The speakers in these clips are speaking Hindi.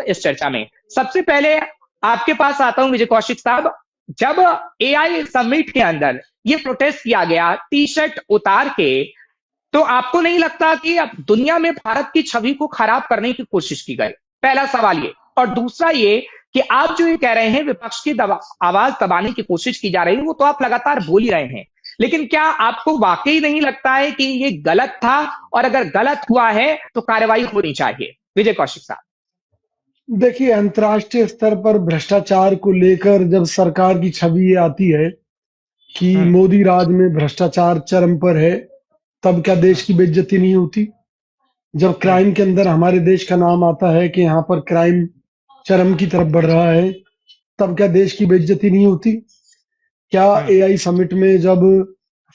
इस चर्चा में। सबसे पहले आपके पास आता हूं विजय कौशिक साहब, जब एआई समिट के अंदर ये प्रोटेस्ट किया गया टी शर्ट उतार के, तो आपको नहीं लगता कि अब दुनिया में भारत की छवि को खराब करने की कोशिश की गई? पहला सवाल ये। और दूसरा ये कि आप जो ये कह रहे हैं विपक्ष की आवाज दबाने की कोशिश की जा रही है, वो तो आप लगातार बोल ही रहे हैं, लेकिन क्या आपको वाकई नहीं लगता है कि ये गलत था, और अगर गलत हुआ है तो कार्रवाई होनी चाहिए? विजय कौशिक साहब। देखिए, अंतर्राष्ट्रीय स्तर पर भ्रष्टाचार को लेकर जब सरकार की छवि ये आती है कि मोदी राज में भ्रष्टाचार चरम पर है, तब क्या देश की बेइज्जती नहीं होती? जब क्राइम के अंदर हमारे देश का नाम आता है कि यहाँ पर क्राइम चरम की तरफ बढ़ रहा है, तब क्या देश की बेइज्जती नहीं होती? क्या एआई समिट में जब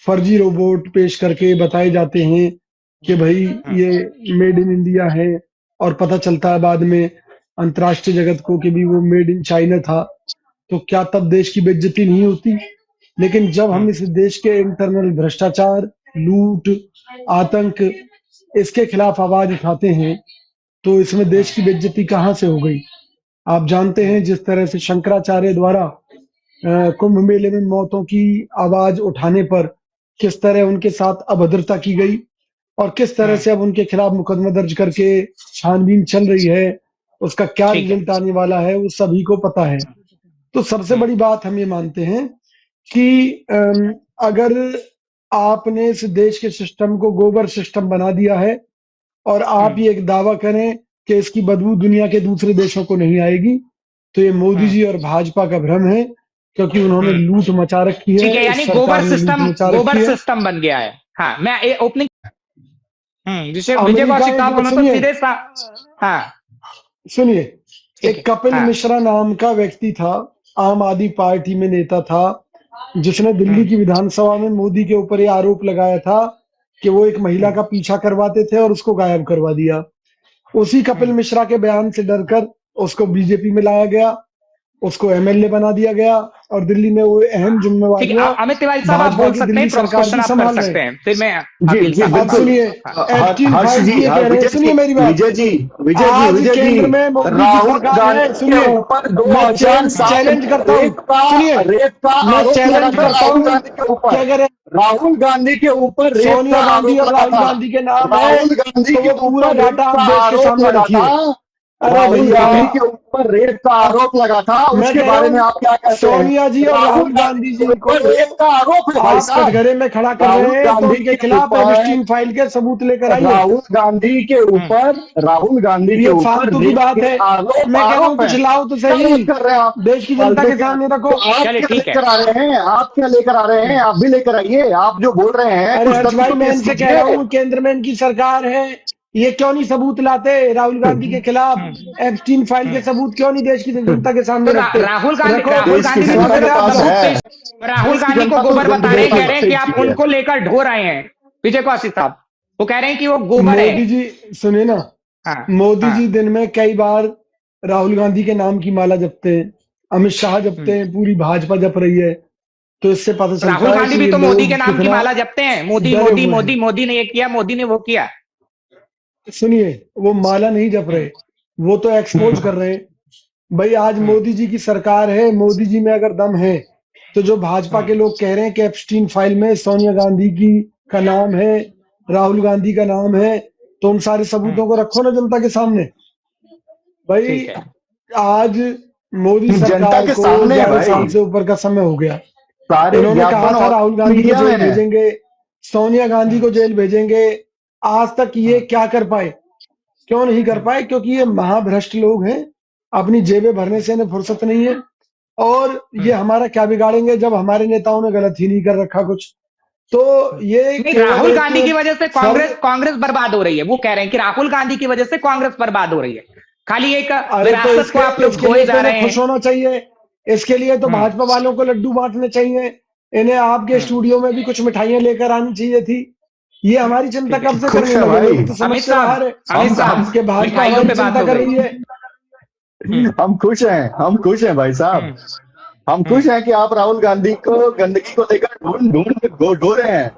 फर्जी रोबोट पेश करके बताए जाते हैं कि भाई ये मेड इन इंडिया है, और पता चलता है बाद में अंतर्राष्ट्रीय जगत को कि भी वो मेड इन चाइना था, तो क्या तब देश की बेइज्जती नहीं होती? लेकिन जब हम इस देश के इंटरनल भ्रष्टाचार, लूट, आतंक, इसके खिलाफ आवाज उठाते हैं, तो इसमें देश की बेइज्जती कहाँ से हो गई? आप जानते हैं जिस तरह से शंकराचार्य द्वारा कुंभ मेले में मौतों की आवाज उठाने पर किस तरह उनके साथ अभद्रता की गई, और किस तरह से अब उनके खिलाफ मुकदमा दर्ज करके छानबीन चल रही है, उसका क्या रिजल्ट आने वाला है वो सभी को पता है। तो सबसे बड़ी बात हम ये मानते हैं कि अगर आपने इस देश के सिस्टम को गोबर सिस्टम बना दिया है, और आप ये एक दावा करें कि इसकी बदबू दुनिया के दूसरे देशों को नहीं आएगी, तो ये मोदी जी और भाजपा का भ्रम है, क्योंकि उन्होंने लूट मचा रखी है। ठीक है, यानी गोबर सिस्टम बन गया है। हाँ, मैं ओपनिंग जिसे विजय कौशिक साहब तो सीधे हाँ सुनिए, एक कपिल मिश्रा नाम का व्यक्ति था, आम आदमी पार्टी में नेता था, जिसने दिल्ली की विधानसभा में मोदी के ऊपर ये आरोप लगाया था कि वो एक महिला का पीछा करवाते थे और उसको गायब करवा दिया। उसी कपिल मिश्रा के बयान से डरकर उसको बीजेपी में लाया गया, उसको एमएलए बना दिया गया, और दिल्ली में वो अहम जिम्मेवारी अमित तिवारी साहब आप बोल सकते हैं, सरकार संभाल सकते हैं। फिर मैं सुनिए, सुनिए मेरी बात। विजय जी केंद्र में मोदी की सरकार है, सुनिए, मैं चैलेंज करता हूँ, सुनिए, मैं चैलेंज करता हूँ कि अगर राहुल गांधी के ऊपर सोनिया गांधी और राहुल गांधी के नाम है, राहुल गांधी के पूरा डाटा आप देश के सामने रखिए। राहुल गांधी के ऊपर रेप का आरोप लगा था, उसके बारे में आप क्या कहते हैं? सोनिया जी और राहुल गांधी जी को रेप का आरोप है, कटघरे में खड़ा कर रहे हैं, तो उनके खिलाफ एप्स्टीन फाइल के सबूत लेकर आइए। राहुल गांधी के ऊपर फालतू की बात है। मैं कह रहा हूँ कुछ लाओ तो सही, कर रहे हैं आप देश की जनता के सामने रखो। आप क्या लेकर आ रहे हैं? आप क्या लेकर आ रहे हैं? आप भी लेकर आइए। आप जो बोल रहे हैं, अरे हर्ष भाई, मैं इनसे कह रहा हूँ केंद्र में इनकी सरकार है, ये क्यों नहीं सबूत लाते राहुल गांधी के खिलाफ? एप्स्टीन फाइल के सबूत क्यों नहीं देश की जनता के सामने रखते? राहुल गांधी को गोबर बता रहे हैं, कह रहे हैं कि आप उनको लेकर ढो रहे हैं। विजय कौशिक साहब वो कह रहे हैं कि वो गोबर है। मोदी जी सुनिए ना, मोदी जी दिन में कई बार राहुल गांधी के नाम की माला जपते हैं, अमित शाह जपते हैं, पूरी भाजपा जप रही है, तो इससे पता चलता है राहुल गांधी भी तो मोदी के नाम की माला जपते हैं। मोदी मोदी मोदी मोदी ने ये किया, मोदी ने वो किया। सुनिए, वो माला नहीं जप रहे, वो तो एक्सपोज कर रहे हैं। भाई आज मोदी जी की सरकार है, मोदी जी में अगर दम है, तो जो भाजपा के लोग कह रहे हैं कि एप्स्टीन फाइल में सोनिया गांधी की का नाम है, राहुल गांधी का नाम है, तो उन सारे सबूतों को रखो ना जनता के सामने। भाई आज मोदी सरकार को 11 साल से ऊपर का समय हो गया। उन्होंने कहा था राहुल गांधी को जेल भेजेंगे, सोनिया गांधी को जेल भेजेंगे, आज तक ये क्या कर पाए? क्यों नहीं कर पाए? क्योंकि ये महाभ्रष्ट लोग हैं, अपनी जेबें भरने से इन्हें फुर्सत नहीं है, और ये हमारा क्या बिगाड़ेंगे जब हमारे नेताओं ने गलत ही नहीं कर रखा कुछ। तो ये राहुल गांधी की वजह से कांग्रेस बर्बाद हो रही है। वो कह रहे हैं कि राहुल गांधी की वजह से कांग्रेस बर्बाद हो रही है। खाली एक विरासत को आप लोग खोए जा रहे हैं। खुश होना चाहिए, इसके लिए तो भाजपा वालों को लड्डू बांटने चाहिए, इन्हें आपके स्टूडियो में भी कुछ मिठाइयां लेकर आनी चाहिए थी। ये हमारी चिंता कब से करने लगे? तो समझ से बाहर है कि भाजपा हमारी चिंता कर रही है। हम खुश हैं भाई साहब, हम खुश हैं कि आप राहुल गांधी को गंदगी को लेकर ढूंढ ढो रहे हैं।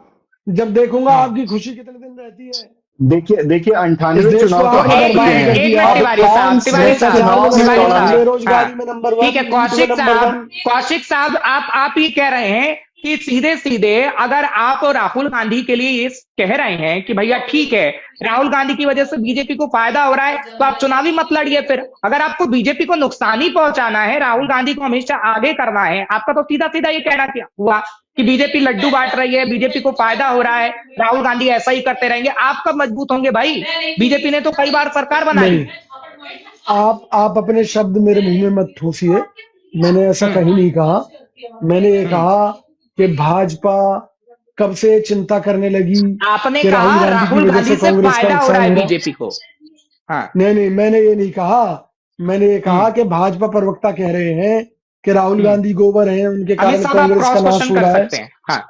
जब देखूंगा आपकी खुशी कितने दिन रहती है, देखिए इस 98 देश को चुनाव तो आपने हार एक चुके बर्बाद मिनट कर हैं। एक दिया। मिनट तिवारी साहब कौन तिवारी से चुनाव साहब में तिवारी दौरान साहब बेरोजगारी में नंबर 1, ठीक है नीट में नंबर 1। कौशिक साहब आप ये कह रहे हैं कि सीधे सीधे अगर आप और राहुल गांधी के लिए ये कह रहे हैं कि भैया ठीक है, राहुल गांधी की वजह से बीजेपी को फायदा हो रहा है, तो आप चुनावी मत लड़िए। फिर अगर आपको बीजेपी को नुकसान ही पहुंचाना है, राहुल गांधी को हमेशा आगे करना है, आपका तो सीधा सीधा ये कहना क्या हुआ कि बीजेपी लड्डू बांट रही है, बीजेपी को फायदा हो रहा है, राहुल गांधी ऐसा ही करते रहेंगे। आप कब मजबूत होंगे भाई? बीजेपी ने तो कई बार सरकार बनाई। नहीं, आप अपने शब्द मेरे मुंह में मत ठूसिए। मैंने ऐसा कहीं नहीं कहा। मैंने ये कहा कि भाजपा कब से चिंता करने लगी आपने कि कहा राहुल राहुल गांधी की वजह गांधी से से कांग्रेस का फायदा हो रहा नुकसान है हो रहा। बीजेपी को। हाँ नहीं, मैंने ये नहीं कहा। मैंने ये कहा कि भाजपा प्रवक्ता कह रहे हैं कि राहुल गांधी गोबर हैं, उनके अमित कारण साहब आप कांग्रेस का क्रॉस नाश क्वेश्चन हो कर रहा है। सकते हैं। हाँ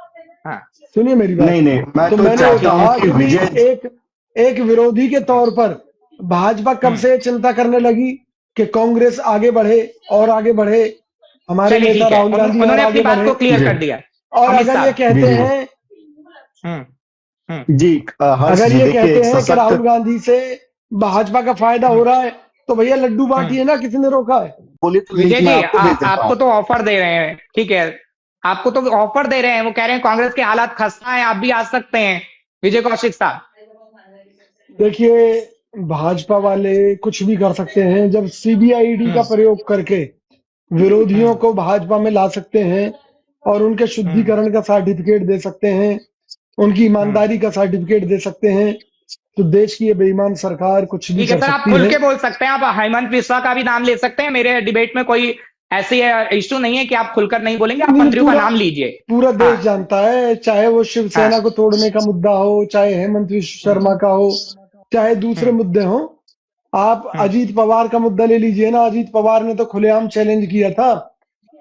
हाँ सुनिए मेरी बात। नहीं मैं तो तो मैंने ये चाहता कहा हूँ कि कि विजय एक विरोधी के तौर पर भाजपा कब से चिंता करने लगी कि कांग्रेस आगे बढ़े और आगे बढ़े, हमारे चलिए नेता ठीक है, राहुल गांधी और उन्होंने अपनी आगे बात बढ़े। को क्लियर जी कर दिया। और अमित अगर ये साहब कहते जी। हैं जी हर्ष अगर जी ये देखिए कहते एक हैं कि राहुल सशक्त गांधी से भाजपा का फायदा हो रहा है, तो भैया लड्डू बांटिए ना, किसी ने रोका है? बोलिए तो विजय लिंक मैं जी आपको भेज देता आपको हूँ। तो ऑफर दे रहे हैं, ठीक है, आपको तो ऑफर दे रहे हैं। वो कह रहे हैं कांग्रेस के हालात खस्ता है, आप भी आ सकते हैं, विजय कौशिक साहब। देखिए, भाजपा वाले कुछ भी कर सकते हैं। जब सीबीआईडी का प्रयोग करके विरोधियों को भाजपा में ला सकते हैं और उनके शुद्धिकरण का सर्टिफिकेट दे सकते हैं, उनकी ईमानदारी का सर्टिफिकेट दे सकते हैं, तो देश की ये बेईमान सरकार कुछ भी ठीक है कर सर, आप सकती खुल है। के बोल सकते हैं, आप हेमंत बिस्वा का भी नाम ले सकते हैं। मेरे डिबेट में कोई ऐसी इश्यू नहीं है कि आप खुलकर नहीं बोलेंगे, आप नहीं, मंत्रियों का नाम लीजिए। पूरा देश हाँ जानता है, चाहे वो शिवसेना हाँ को तोड़ने का मुद्दा हो, चाहे हेमंत विश्व शर्मा का हो, चाहे दूसरे मुद्दे हो। आप अजीत पवार का मुद्दा ले लीजिए ना। अजीत पवार ने तो खुलेआम चैलेंज किया था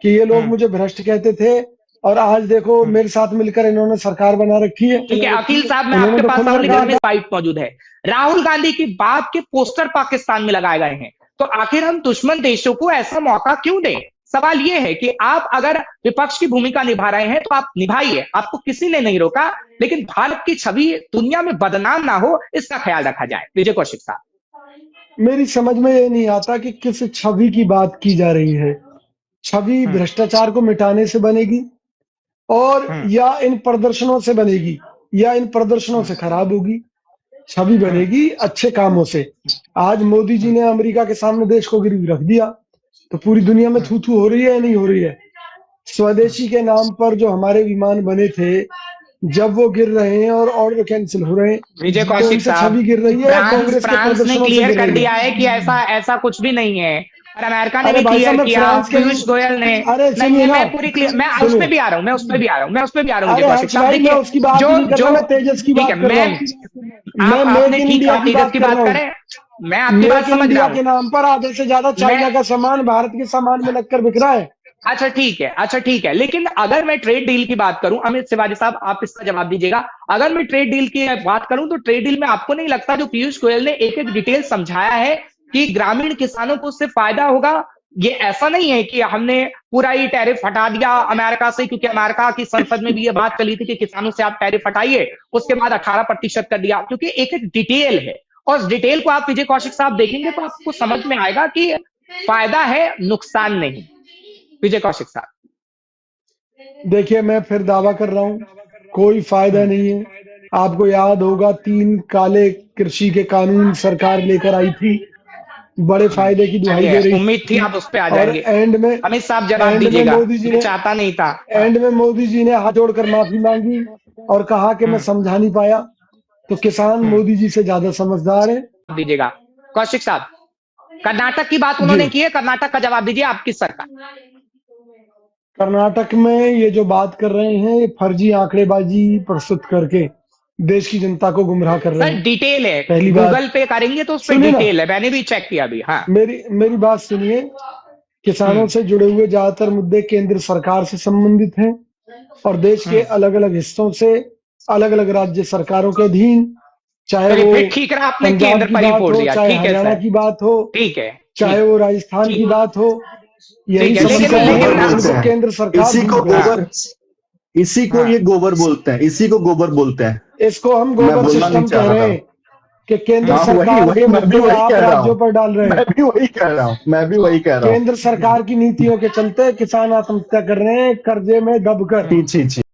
कि ये लोग मुझे भ्रष्ट कहते थे, और आज देखो मेरे साथ मिलकर इन्होंने सरकार बना रखी है। ठीक है अकील साहब, मैं उन्होंने आपके तो पास खुलकर आऊं, कहा लेकिन था। फाइट मौजूद है। राहुल गांधी की बात के पोस्टर पाकिस्तान में लगाए गए हैं, तो आखिर हम दुश्मन देशों को ऐसा मौका क्यों दें? सवाल यह है कि आप अगर विपक्ष की भूमिका निभा रहे हैं तो आप निभाइए, आपको किसी ने नहीं रोका, लेकिन भारत की छवि दुनिया में बदनाम ना हो, इसका ख्याल रखा जाए। विजय कौशिक साहब, मेरी समझ में ये नहीं आता कि किस छवि की बात की जा रही है। छवि भ्रष्टाचार को मिटाने से बनेगी और या इन प्रदर्शनों से बनेगी, या इन प्रदर्शनों से खराब होगी। छवि बनेगी अच्छे कामों से। आज मोदी जी ने अमेरिका के सामने देश को गिरवी रख दिया, तो पूरी दुनिया में थू थू हो रही है या नहीं हो रही है? स्वदेशी के नाम पर जो हमारे विमान बने थे, जब वो गिर रहे हैं और ऑर्डर कैंसिल हो रहे हैं, विजय तो कौशिक उनसे साहब, छवि गिर रही है, कांग्रेस के फ्रांस ने प्रदर्शनों से क्लियर गिर कर रही दिया है। है कि ऐसा कुछ भी नहीं है, और अमेरिका ने अरे भी भाई साहब, क्लियर मैं किया, फ्रांस के पीयूष गोयल ने। अरे नहीं सुनिए ना, मैं पूरी क्लियर, मैं उस पे भी आ रहा हूँ, मैं उस पे भी आ रहा हूँ, अरे विजय कौशिक हर्ष साहब। भाई, मैं देखिए उसकी बात जो नहीं कर जो रहा, मैं तेजस की ठीक बात है, कर रहा मैं हूँ। मैं आपने मेक इन ठीक इंडिया आप की तेजस बात की कर बात रहा हूँ। करें, मैं आपकी बात मेक इन समझ रहा इंडिया के हूँ। नाम पर आधे से ज्यादा चाइना का सामान भारत के सामान में लगकर बिक रहा है। अच्छा ठीक है, लेकिन अगर मैं ट्रेड डील की बात करूं, अमित तिवारी साहब आप इसका जवाब दीजिएगा, अगर मैं ट्रेड डील की बात करूं तो ट्रेड डील में आपको नहीं लगता जो पीयूष गोयल ने एक एक डिटेल समझाया है कि ग्रामीण किसानों को उससे फायदा होगा? ये ऐसा नहीं है कि हमने पूरा ही टैरिफ हटा दिया अमेरिका से, क्योंकि अमेरिका की संसद में भी ये बात चली थी कि किसानों से आप टैरिफ हटाइए, उसके बाद 18% कर दिया, क्योंकि एक एक डिटेल है, और उस डिटेल को आप विजय कौशिक साहब देखेंगे तो आपको समझ में आएगा कि फायदा है, नुकसान नहीं। विजय कौशिक साहब, देखिए, मैं फिर दावा कर रहा हूँ, कोई फायदा नहीं है। आपको याद होगा 3 काले कृषि के कानून सरकार लेकर आई थी, बड़े फायदे की दुहाई दे रही उम्मीद थी आप उस पे आ और जाएंगे। एंड में अमित साहब जवाब दीजिएगा, मोदी जी मैं ने चाहता नहीं था। एंड में मोदी जी ने हाथ जोड़कर माफी मांगी और कहा कि मैं समझा नहीं पाया। तो किसान मोदी जी से ज्यादा समझदार है। दीजिएगा कौशिक साहब, कर्नाटक की बात उन्होंने की है, कर्नाटक का जवाब दीजिए, आपकी सरकार। कर्नाटक में ये जो बात कर रहे हैं, ये फर्जी आंकड़ेबाजी प्रस्तुत करके देश की जनता को गुमराह कर रहे सर हैं। डिटेल है, पहली बात, गूगल पे करेंगे तो उस पर सुनिए ना, डिटेल है, मैंने भी चेक किया अभी। हाँ मेरी बात सुनिए। किसानों से जुड़े हुए ज्यादातर मुद्दे केंद्र सरकार से संबंधित हैं और देश के अलग अलग हिस्सों से अलग अलग राज्य सरकारों के अधीन, चाहे वो ठीक है, आपने पंजाब केंद्र की पर ही बात फोड़ हो, दिया, चाहे ठीक है हरियाणा सर, की बात हो, ठीक है, चाहे वो राजस्थान की बात हो, यही ठीक है, इसी समस्या को है। गोबर बोलते उनको हैं, केंद्र सरकार इसी को दूर करे। गोबर, इसी को ये गोबर बोलते हैं, इसी को गोबर बोलते हैं। इसको हम मैं गोबर बोलना सिस्टम नहीं चाह कह रहा रहे था। हैं। कि केंद्र हाँ, सरकार वही के मैं भी मुद्दे वही आप कह रहा राज्यों हूँ। पर डाल रहे हैं। मैं भी वही कह रहा हूँ। केंद्र सरकार की नीतियों के चलते किसान आत्महत्या कर रहे हैं कर्जे में दबकर। छी छी छी।